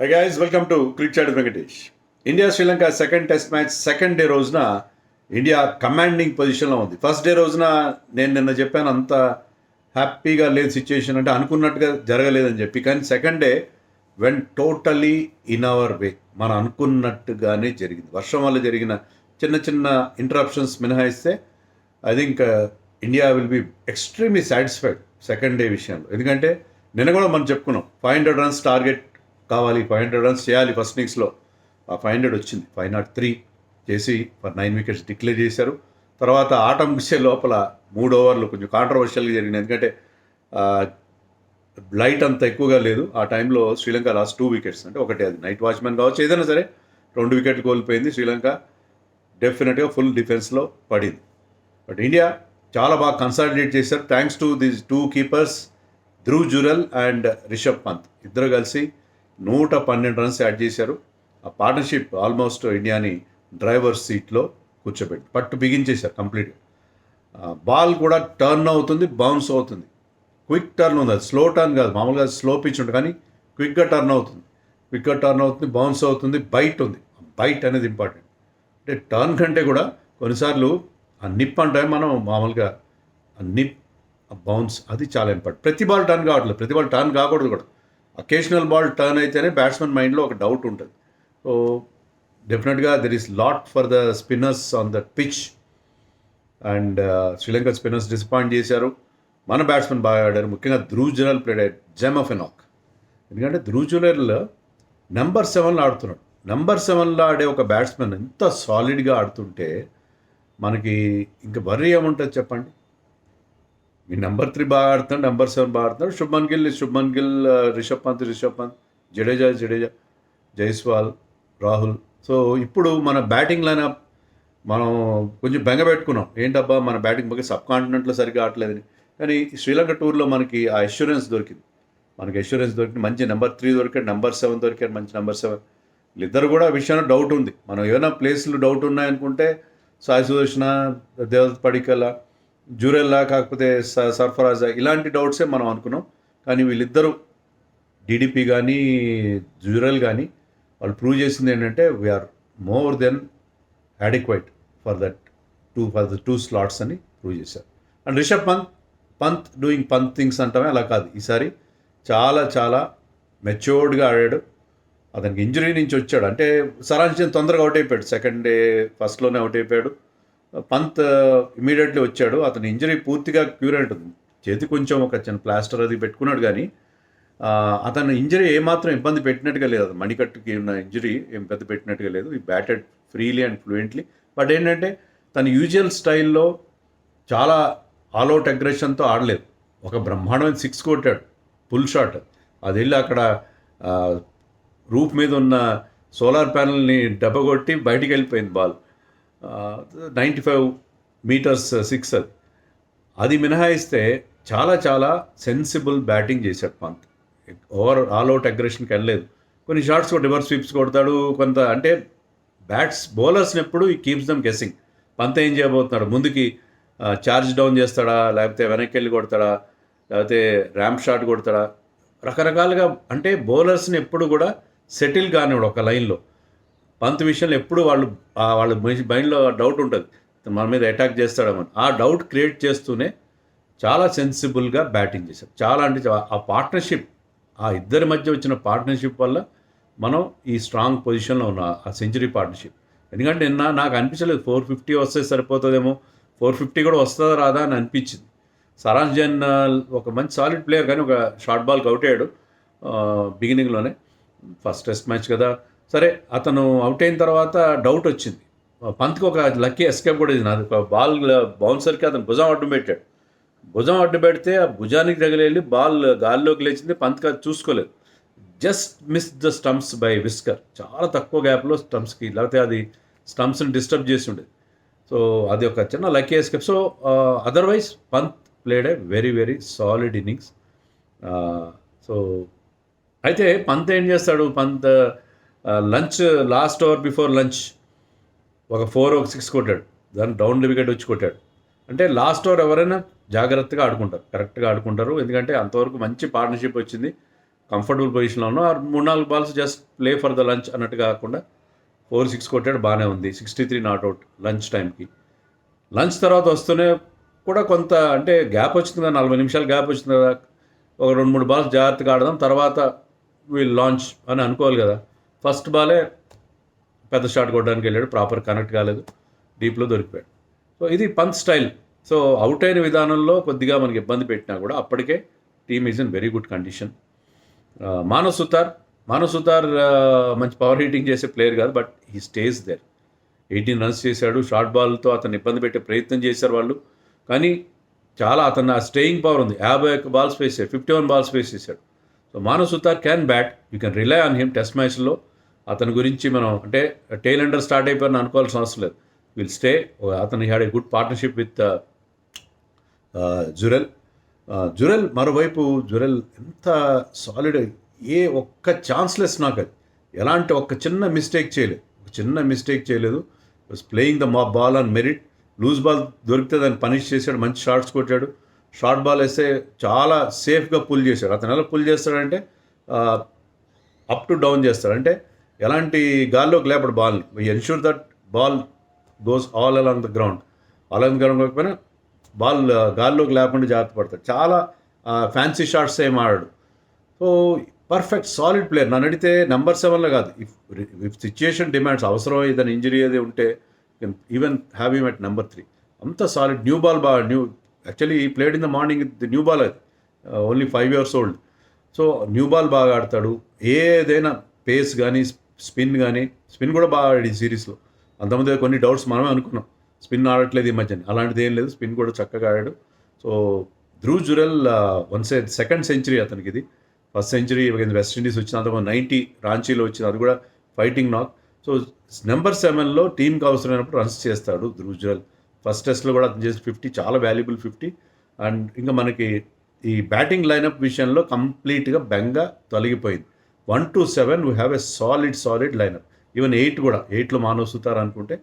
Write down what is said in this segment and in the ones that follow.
Hi guys, welcome to Cricket Chat with Venkatesh. India Sri Lanka second test match second day రోజున India commanding పొజిషన్లో ఉంది. First day రోజున నేను నిన్న చెప్పాను అంత హ్యాపీగా లేదు సిచ్యుయేషన్, అంటే అనుకున్నట్టుగా జరగలేదని చెప్పి. కానీ second day when totally in our way, మనం అనుకున్నట్టుగానే జరిగింది. వర్షం వల్ల జరిగిన చిన్న చిన్న ఇంటరప్షన్స్ మినహాయిస్తే I think India will be extremely satisfied second day విషయంలో. ఎందుకంటే నిన్న కూడా మనం చెప్పుకున్నాం 500 రన్స్ టార్గెట్ కావాలి, 500 రన్స్ చేయాలి ఫస్ట్ ఇన్నింగ్స్లో. ఆ 500 వచ్చింది, 503 చేసి ఫర్ 9 వికెట్స్ డిక్లేర్ చేశారు. తర్వాత ఆట ముగిసే లోపల 3 ఓవర్లు కొంచెం కాంట్రవర్షియల్గా జరిగింది. ఎందుకంటే లైట్ అంత ఎక్కువగా లేదు ఆ టైంలో. శ్రీలంక లాస్ట్ 2 వికెట్స్, అంటే ఒకటి అది నైట్ వాచ్మెన్ కావచ్చు, ఏదైనా సరే 2 వికెట్లు కోల్పోయింది. శ్రీలంక డెఫినెట్గా ఫుల్ డిఫెన్స్లో పడింది. బట్ ఇండియా చాలా బాగా కన్సాలిడేట్ చేశారు thanks to these 2 keepers, Dhruv Jurel and Rishabh Pant. ఇద్దరు కలిసి 112 రన్స్ యాడ్ చేశారు. ఆ పార్ట్నర్షిప్ ఆల్మోస్ట్ ఇండియాని డ్రైవర్ సీట్లో కూర్చోబెట్టి పట్టు బిగించేశారు కంప్లీట్గా. బాల్ కూడా టర్న్ అవుతుంది, బౌన్స్ అవుతుంది, క్విక్ టర్న్ ఉంది. అది స్లో టర్న్ కాదు, మామూలుగా స్లో పిచ్ ఉంటుంది, కానీ క్విక్గా టర్న్ అవుతుంది, బౌన్స్ అవుతుంది, బైట్ ఉంది. బైట్ అనేది ఇంపార్టెంట్. అంటే టర్న్ కంటే కూడా కొన్నిసార్లు ఆ నిప్ అంటే మనం మామూలుగా ఆ నిప్, ఆ బౌన్స్, అది చాలా ఇంపార్టెంట్. ప్రతి బాల్ టర్న్ కావట్లేదు, ప్రతి బాల్ టర్న్ కాకూడదు కూడా. అకేషనల్ బాల్ టర్న్ అయితేనే బ్యాట్స్మెన్ మైండ్లో ఒక డౌట్ ఉంటుంది. సో డెఫినెట్గా there is lot for the spinners on the pitch. And Sri Lanka spinners disappoint చేశారు, మన బ్యాట్స్మెన్ బాగా ఆడారు. ముఖ్యంగా Dhruv Jurel played a gem of a నాక్. ఎందుకంటే ధ్రువ్ జురెల్ నెంబర్ 7లో ఆడుతున్నాడు. నెంబర్ 7లో ఆడే ఒక బ్యాట్స్మెన్ ఎంత సాలిడ్గా ఆడుతుంటే మనకి ఇంకా వర్రీ ఏముంటుంది చెప్పండి. మీ నెంబర్ 3 బాగా ఆడుతున్నాడు, నెంబర్ 7 బాగా ఆడుతున్నాడు. శుభ్మన్ గిల్, రిషబ్ పంత్, జడేజా, జైస్వాల్, రాహుల్. సో ఇప్పుడు మన బ్యాటింగ్ లైనప్ మనం కొంచెం బెంగ పెట్టుకున్నాం. ఏంటబ్బా మన బ్యాటింగ్ బాగా సబ్ కాంటినెంట్లో సరిగ్గా ఆడలేదని. కానీ శ్రీలంక టూర్లో మనకి ఆ అష్యూరెన్స్ దొరికింది. మంచి నెంబర్ 3 దొరికాడు, నెంబర్ 7 దొరికాడు, మంచి నెంబర్ 7. వీళ్ళిద్దరు కూడా విషయంలో డౌట్ ఉంది. మనం ఏమైనా ప్లేస్లు డౌట్ ఉన్నాయనుకుంటే సాయి సుదర్శన, దేవదత్ పడిక్కల్, జురెల్లా, కాకపోతే సర్ఫరాజా, ఇలాంటి డౌట్సే మనం అనుకున్నాం. కానీ వీళ్ళిద్దరూ డీడీపీ కానీ జురెల్ కానీ వాళ్ళు ప్రూవ్ చేసింది ఏంటంటే we are more than adequate for the 2 slots అని ప్రూవ్ చేశారు. And Rishabh Pant doing Pant things అంటామే, అలా కాదు. ఈసారి చాలా చాలా మెచ్యూర్డ్గా ఆడాడు. అతనికి ఇంజరీ నుంచి వచ్చాడు, అంటే సరాంశ్ తొందరగా అవుట్ అయిపోయాడు. సెకండ్ డే ఫస్ట్లోనే అవుట్ అయిపోయాడు. పంత్ ఇమీడియట్లీ వచ్చాడు. అతని ఇంజరీ పూర్తిగా క్యూర్ ఉంటుంది. చేతి కొంచెం ఒక చిన్న ప్లాస్టర్ అది పెట్టుకున్నాడు, కానీ అతని ఇంజరీ ఏమాత్రం ఇబ్బంది పెట్టినట్టుగా లేదు. అతను మణికట్టుకి ఉన్న ఇంజరీ ఏం పెద్ద పెట్టినట్టుగా లేదు. ఈ batted freely and fluently. But ఏంటంటే తన యూజువల్ స్టైల్లో చాలా ఆల్అవుట్ అగ్రెషన్తో ఆడలేదు. ఒక బ్రహ్మాండమైన 6 కొట్టాడు, పుల్ షాట్. అది వెళ్ళి అక్కడ రూఫ్ మీద ఉన్న సోలార్ ప్యానల్ని దెబ్బకొట్టి బయటికి వెళ్ళిపోయింది బాల్. 95 మీటర్స్ 6 అది మినహాయిస్తే చాలా చాలా సెన్సిబుల్ బ్యాటింగ్ చేశాడు పంత్. ఆల్అవుట్ అగ్రెషన్కి వెళ్ళలేదు. కొన్ని షాట్స్ రివర్స్ స్వీప్స్ కొడతాడు కొంత. అంటే బౌలర్స్ని ఎప్పుడు ఈ కీప్స్ దమ్ గెస్సింగ్. పంత్ ఏం చేయబోతున్నాడు, ముందుకి ఛార్జ్ డౌన్ చేస్తాడా, లేకపోతే వెనక్కి వెళ్ళి కొడతాడా, లేకపోతే ర్యాంప్ షాట్ కొడతాడా, రకరకాలుగా. అంటే బౌలర్స్ని ఎప్పుడు కూడా సెటిల్ కానివాడు ఒక లైన్లో. పంత్ విషయంలో ఎప్పుడు వాళ్ళ మైండ్లో డౌట్ ఉంటుంది, మన మీద అటాక్ చేస్తాడమని. ఆ డౌట్ క్రియేట్ చేస్తూనే చాలా సెన్సిబుల్గా బ్యాటింగ్ చేశారు. చాలా అంటే ఆ పార్ట్నర్షిప్, ఆ ఇద్దరి మధ్య వచ్చిన పార్ట్నర్షిప్ వల్ల మనం ఈ స్ట్రాంగ్ పొజిషన్లో ఉన్నాం, ఆ సెంచరీ పార్ట్నర్షిప్. ఎందుకంటే నిన్న నాకు అనిపించలేదు 450 వస్తే సరిపోతుందేమో, 450 కూడా వస్తుందా రాదా అని అనిపించింది. సరాంజ్ జైన్ ఒక మంచి సాలిడ్ ప్లేయర్, కానీ ఒక షార్ట్ బాల్కి అవుట్ అయ్యాడు బిగినింగ్లోనే. ఫస్ట్ టెస్ట్ మ్యాచ్ కదా, సరే. అతను అవుట్ అయిన తర్వాత డౌట్ వచ్చింది. పంత్కి ఒక లక్కీ ఎస్కేప్ కూడా ఇది. ఒక బాల్ బౌన్సర్కి అతను భుజం అడ్డు పెట్టాడు. భుజం అడ్డు పెడితే ఆ భుజానికి తగిలి బాల్ గాల్లోకి లేచింది. పంత్కి అది చూసుకోలేదు, just miss the stumps by whisker. చాలా తక్కువ గ్యాప్లో స్టంప్స్కి, లేకపోతే అది స్టంప్స్ని డిస్టర్బ్ చేసి ఉండేది. సో అది ఒక చిన్న lucky escape. So otherwise Pant played a very very solid innings. So అయితే పంత్ ఏం చేస్తాడు, Pant lunch last over before lunch ఒక 4 ఒక 6 కొట్టాడు. దాన్ని డౌన్ వికెట్ వచ్చి కొట్టాడు. అంటే లాస్ట్ ఓవర్ ఎవరైనా జాగ్రత్తగా ఆడుకుంటారు, కరెక్ట్గా ఆడుకుంటారు. ఎందుకంటే అంతవరకు మంచి పార్ట్నర్షిప్ వచ్చింది. కంఫర్టబుల్ పొజిషన్లో ఉన్నాం. 3-4 balls just play for the lunch అన్నట్టు కాకుండా 4-6 కొట్టాడు, బాగానే ఉంది. 63 నాట్అవుట్ లంచ్ టైంకి. లంచ్ తర్వాత వస్తూనే కూడా కొంత అంటే గ్యాప్ వచ్చింది కదా, 40 నిమిషాలు గ్యాప్ వచ్చింది కదా, ఒక 2-3 బాల్స్ జాగ్రత్తగా ఆడదాం, తర్వాత వీళ్ళు లాంచ్ అని అనుకోవాలి కదా. ఫస్ట్ బాలే పెద్ద షాట్ కొట్టడానికి వెళ్ళాడు, ప్రాపర్ కనెక్ట్ కాలేదు, డీప్లో దొరికిపోయాడు. సో ఇది పంత్ స్టైల్. సో అవుట్ అయిన విధానంలో కొద్దిగా మనకి ఇబ్బంది పెట్టినా కూడా అప్పటికే team is in very good condition. Manav Suthar మంచి పవర్ హీటింగ్ చేసే ప్లేయర్ కాదు, but he stays there. 18 runs చేశాడు. షార్ట్ బాల్తో అతను ఇబ్బంది పెట్టే ప్రయత్నం చేశారు వాళ్ళు, కానీ చాలా అతను ఆ స్టేయింగ్ పవర్ ఉంది. 51 బాల్స్ ఫేస్ చేశాడు, 51 బాల్స్ ఫేస్ చేశాడు. So Manav Sutar can bat, you can rely on him. Test మ్యాచ్లో అతని గురించి మనం అంటే టైల్ ఎండర్ స్టార్ట్ అయిపోయిన అనుకోవాల్సిన అవసరం లేదు. Will stay. అతను had a good partnership with Jurel. మరోవైపు జురెల్ ఎంత సాలిడ్, ఏ ఒక్క ఛాన్స్లెస్ నాకు, అది ఎలాంటి ఒక్క చిన్న మిస్టేక్ చేయలేదు. Was playing the ball on merit. Loose ball దొరికితే దాన్ని పనిష్ చేశాడు, మంచి షాట్స్ కొట్టాడు. షార్ట్ బాల్ వేస్తే చాలా సేఫ్గా పుల్ చేశాడు. అతను ఎలా పుల్ చేస్తాడంటే అప్ టు డౌన్ చేస్తాడు, అంటే ఎలాంటి గాల్లోకి లేపడు బాల్ని. Ensure that ball goes all along the ground కాకపోయినా బాల్ గాల్లోకి లేకుండా జాగ్రత్త పడతాడు. చాలా ఫ్యాన్సీ షాట్స్ ఏం ఆడాడు. So perfect solid player. నన్ను అడిగితే నెంబర్ 7లో కాదు, ఇఫ్ సిచ్యుయేషన్ డిమాండ్స్, అవసరం ఏదైనా ఇంజరీ అది ఉంటే even have him at number 3. అంత solid. New ball actually he played in the morning, the new ball, అది only 5 years old. So new ball బాగా ఆడతాడు. ఏదైనా పేస్ కానీ స్పిన్ కూడా బాగా ఆడాడు ఈ సిరీస్లో. అంతమంది కొన్ని డౌట్స్ మనమే అనుకున్నాం, స్పిన్ ఆడట్లేదు ఈ మధ్యన. అలాంటిది ఏం లేదు, స్పిన్ కూడా చక్కగా ఆడాడు. So Dhruv Jurel second century అతనికి ఇది. ఫస్ట్ సెంచరీ వెస్టిండీస్ వచ్చిన అంతకు 90 రాంచీలో వచ్చింది, అది కూడా ఫైటింగ్ నాక్. సో నెంబర్ 7లో టీంకి అవసరమైనప్పుడు రన్స్ చేస్తాడు ధ్రువ్ జురెల్. ఫస్ట్ టెస్ట్లో కూడా అతను చేసి 50, చాలా వాల్యుబుల్ 50. అండ్ ఇంకా మనకి ఈ బ్యాటింగ్ లైనప్ విషయంలో కంప్లీట్గా బెంగ తొలగిపోయింది. 1 to 7 we have a solid lineup. Even 8లో మానవ్ సుతార్ అనుకుంటే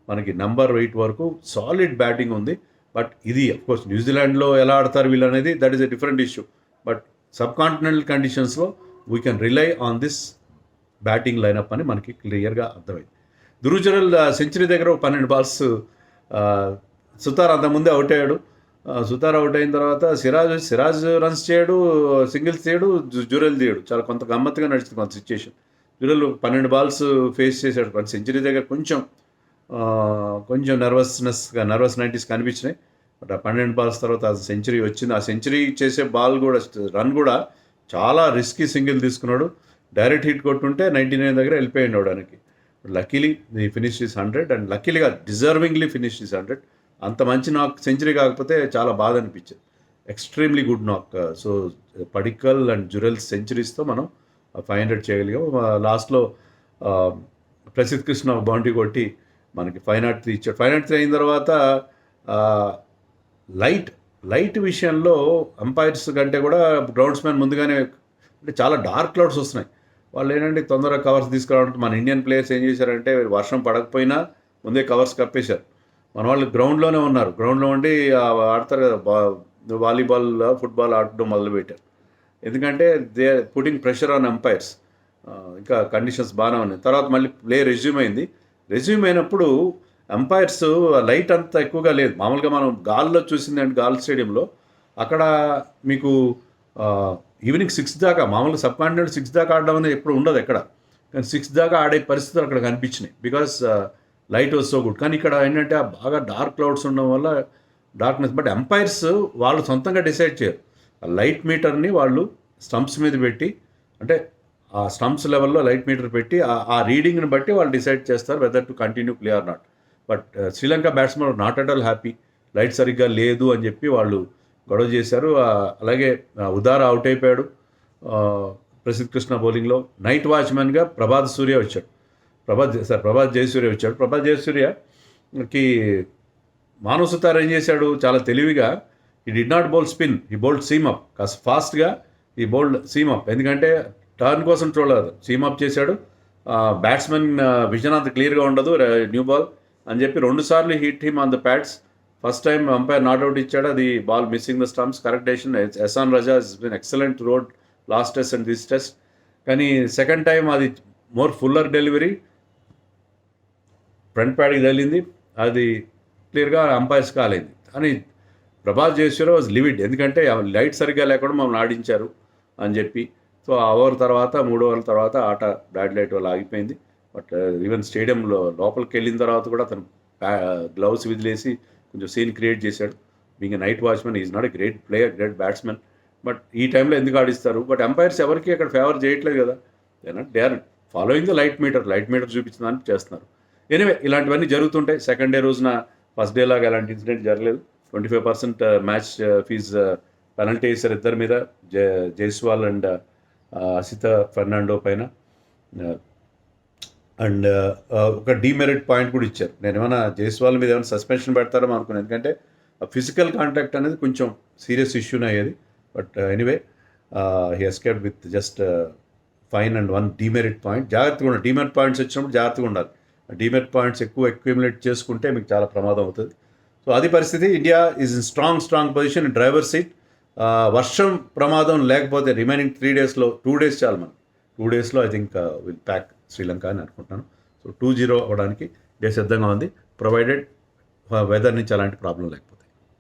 మనకి నెంబర్ 8 వరకు సాలిడ్ బ్యాటింగ్ ఉంది. బట్ ఇది అఫ్కోర్స్ న్యూజిలాండ్లో ఎలా ఆడతారు వీళ్ళు అనేది, that is a different issue. But sub continental కండిషన్స్లో we can rely on this batting lineup అని మనకి క్లియర్గా అర్థమైంది. ధ్రువ్ జురెల్ సెంచరీ దగ్గర 12 బాల్స్, సుతార్ అంతకుముందే అవుట్ అయ్యాడు. సుతార్ అవుట్ అయిన తర్వాత సిరాజ్ రన్స్ చేయడు, సింగిల్స్ చేయడు, జురెల్ తీయడు. చాలా కొంత గమ్మత్తుగా నడుస్తుంది కొంత సిచ్యుయేషన్. జురెల్ 12 బాల్స్ ఫేస్ చేశాడు. కొంత సెంచరీ దగ్గర కొంచెం నర్వస్ 90s కనిపించినాయి. బట్ ఆ 12 బాల్స్ తర్వాత ఆ సెంచరీ వచ్చింది. ఆ సెంచరీ చేసే రన్ కూడా చాలా రిస్కీ సింగిల్ తీసుకున్నాడు. డైరెక్ట్ హిట్ కొట్టుంటే 99 దగ్గర వెళ్ళిపోయింది అవడానికి. లక్కీలీ ఈ ఫినిష్ ఈస్ 100, అండ్ లక్కీలీగా డిజర్వింగ్లీ ఫినిష్ ఈస్ 100. అంత మంచి నాక్ సెంచరీ కాకపోతే చాలా బాధ అనిపించింది. Extremely good knock. So Padikkal and Jurel సెంచరీస్తో మనం 500 చేయగలిగాం. లాస్ట్లో ప్రసిద్ధ్ కృష్ణ బౌండరీ కొట్టి మనకి 503 ఇచ్చాడు. 503 అయిన తర్వాత లైట్ విషయంలో అంపైర్స్ కంటే కూడా గ్రౌండ్స్మెన్ ముందుగానే, అంటే చాలా డార్క్ క్లౌడ్స్ వస్తున్నాయి. వాళ్ళు ఏంటంటే తొందరగా కవర్స్ తీసుకురావడానికి, మన ఇండియన్ ప్లేయర్స్ ఏం చేశారంటే వర్షం పడకపోయినా ముందే కవర్స్ కప్పేశారు. మన వాళ్ళు గ్రౌండ్లోనే ఉన్నారు, గ్రౌండ్లో ఉండి ఆడతారు కదా, వాలీబాల్ ఫుట్బాల్ ఆడడం మొదలుపెట్టారు. ఎందుకంటే they putting pressure on umpires. ఇంకా కండిషన్స్ బాగానే ఉన్నాయి. తర్వాత మళ్ళీ ప్లే రెజ్యూమ్ అయినప్పుడు అంపైర్స్ లైట్ అంత ఎక్కువగా లేదు. మామూలుగా మనం గాల్లో చూసిందంటే గాల్ స్టేడియంలో అక్కడ మీకు ఈవినింగ్ 6 దాకా, మామూలుగా సబ్ కాంటినెంట్ 6 దాకా ఆడడం అనేది ఎప్పుడు ఉండదు ఎక్కడ, కానీ 6 దాకా ఆడే పరిస్థితులు అక్కడ కనిపించినాయి. Because light was so good. కానీ ఇక్కడ ఏంటంటే బాగా డార్క్ క్లౌడ్స్ ఉండడం వల్ల డార్క్నెస్. బట్ అంపైర్స్ వాళ్ళు సొంతంగా డిసైడ్ చేయరు. ఆ లైట్ మీటర్ని వాళ్ళు స్టంప్స్ మీద పెట్టి, అంటే ఆ స్టంప్స్ లెవెల్లో లైట్ మీటర్ పెట్టి ఆ రీడింగ్ని బట్టి వాళ్ళు డిసైడ్ చేస్తారు whether to continue play or not. But Sri Lanka batsmen not at all happy, light సరిగ్గా లేదు అని చెప్పి వాళ్ళు గొడవ చేశారు. అలాగే ఉదార అవుట్ అయిపోయాడు ప్రసిద్ధ్ కృష్ణ బౌలింగ్లో. నైట్ వాచ్మెన్గా ప్రభాత్ జయసూర్య వచ్చాడు. ప్రభాత్ జయసూర్యకి మానవ్ సుతార్ ఏం చేశాడు, చాలా తెలివిగా ఈ డిడ్ నాట్ బౌల్ స్పిన్, ఈ బౌల్డ్ సీమప్. కాస్త ఫాస్ట్గా ఈ బౌల్డ్ సీమప్, ఎందుకంటే టర్న్ కోసం చూడలేదు, సీమప్ చేశాడు. బ్యాట్స్మెన్ విజన్ అంత క్లియర్గా ఉండదు న్యూ బాల్ అని చెప్పి 2 సార్లు hit him on the pads. First time umpire not out ఇచ్చాడు, అది ball missing the stumps, correct decision. Ehsan Raza is been excellent last test and this test. కానీ సెకండ్ టైం అది మోర్ ఫుల్లర్ డెలివరీ ఫ్రంట్ ప్యాడ్కి తగిలింది, అది క్లియర్గా అంపైర్స్ కాలేదు అని ప్రభాస్ జయసూర్య వాజ్ లివిడ్. ఎందుకంటే లైట్ సరిగ్గా లేకుండా మమ్మల్ని ఆడించారు అని చెప్పి. సో ఆ ఓవర్ తర్వాత 3 ఓవర్ల తర్వాత ఆట బ్యాడ్ లైట్ వల్ల ఆగిపోయింది. బట్ ఈవెన్ స్టేడియంలో లోపలికి వెళ్ళిన తర్వాత కూడా అతను గ్లౌస్ విదిలేసి కొంచెం సీన్ క్రియేట్ చేశాడు. Being night watchman is not a great player, great batsmen. But ఈ టైంలో ఎందుకు ఆడిస్తారు? బట్ ఎంపైర్స్ ఎవరికి అక్కడ ఫేవర్ చేయట్లేదు కదా, they are following the light meter చూపించిన దానికి చేస్తున్నారు. ఎనివే ఇలాంటివన్నీ జరుగుతుంటాయి. సెకండ్ డే రోజున ఫస్ట్ డే లాగా ఎలాంటి ఇన్సిడెంట్ జరగలేదు. 25% మ్యాచ్ ఫీజు పెనల్టీ వేశారు ఇద్దరి మీద, జైస్వాల్ అండ్ అసిత ఫెర్నాండో పైన. అండ్ ఒక డీమెరిట్ పాయింట్ కూడా ఇచ్చారు. నేను ఏమైనా జైస్వాల్ మీద ఏమైనా సస్పెన్షన్ పెడతారో అనుకున్నాను, ఎందుకంటే ఫిజికల్ కాంటాక్ట్ అనేది కొంచెం సీరియస్ ఇష్యూనే అయ్యేది. But anyway he escaped with just fine and 1 demerit point. జాగ్రత్తగా ఉండాలి, డీమెరిట్ పాయింట్స్ వచ్చినప్పుడు జాగ్రత్తగా ఉండాలి. డీమెరిట్ పాయింట్స్ ఎక్కువ అక్యుములేట్ చేసుకుంటే మీకు చాలా ప్రమాదం అవుతుంది. సో అది పరిస్థితి. India is in strong position in driver seat. వర్షం ప్రమాదం లేకపోతే రిమైనింగ్ 3 డేస్లో 2 డేస్ చాలు మనకి. 2 డేస్లో I think will pack Sri Lanka అని అనుకుంటున్నాను. సో 2-0 అవ్వడానికి ఇండియా సిద్ధంగా ఉంది, ప్రొవైడెడ్ వెదర్ నుంచి అలాంటి ప్రాబ్లం లేకపోతే.